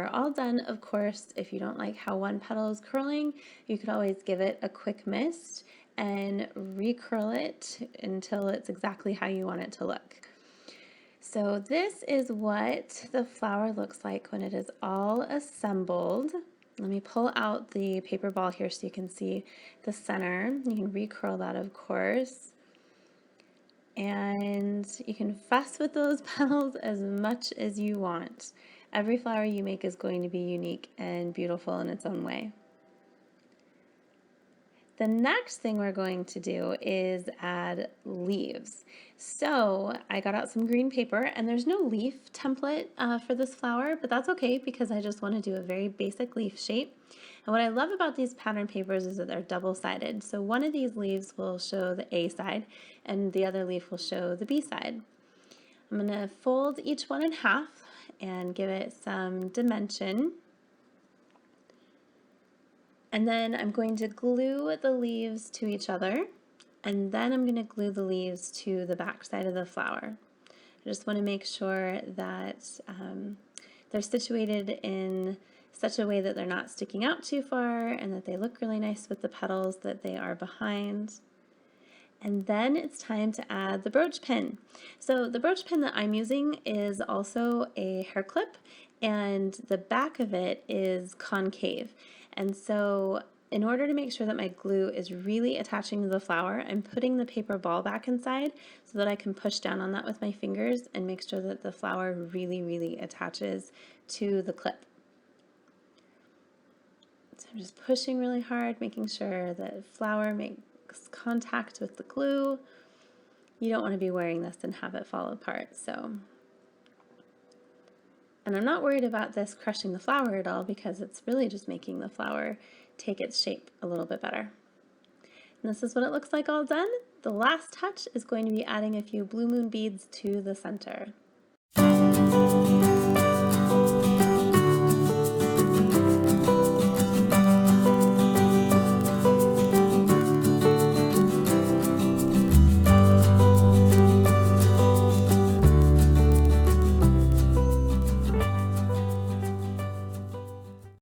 are all done, of course, if you don't like how one petal is curling, you could always give it a quick mist and recurl it until it's exactly how you want it to look. So this is what the flower looks like when it is all assembled. Let me pull out the paper ball here so you can see the center. You can recurl that, of course. And you can fuss with those petals as much as you want. Every flower you make is going to be unique and beautiful in its own way. The next thing we're going to do is add leaves. So I got out some green paper, and there's no leaf template for this flower, but that's okay because I just want to do a very basic leaf shape. And what I love about these pattern papers is that they're double-sided. So one of these leaves will show the A side and the other leaf will show the B side. I'm going to fold each one in half and give it some dimension. And then I'm going to glue the leaves to each other, and then I'm going to glue the leaves to the back side of the flower. I just want to make sure that they're situated in such a way that they're not sticking out too far and that they look really nice with the petals that they are behind. And then it's time to add the brooch pin. So the brooch pin that I'm using is also a hair clip, and the back of it is concave. And so in order to make sure that my glue is really attaching to the flower, I'm putting the paper ball back inside so that I can push down on that with my fingers and make sure that the flower really, really attaches to the clip. So I'm just pushing really hard, making sure that flower makes contact with the glue. You don't want to be wearing this and have it fall apart. And I'm not worried about this crushing the flower at all because it's really just making the flower take its shape a little bit better. And this is what it looks like all done. The last touch is going to be adding a few blue moon beads to the center.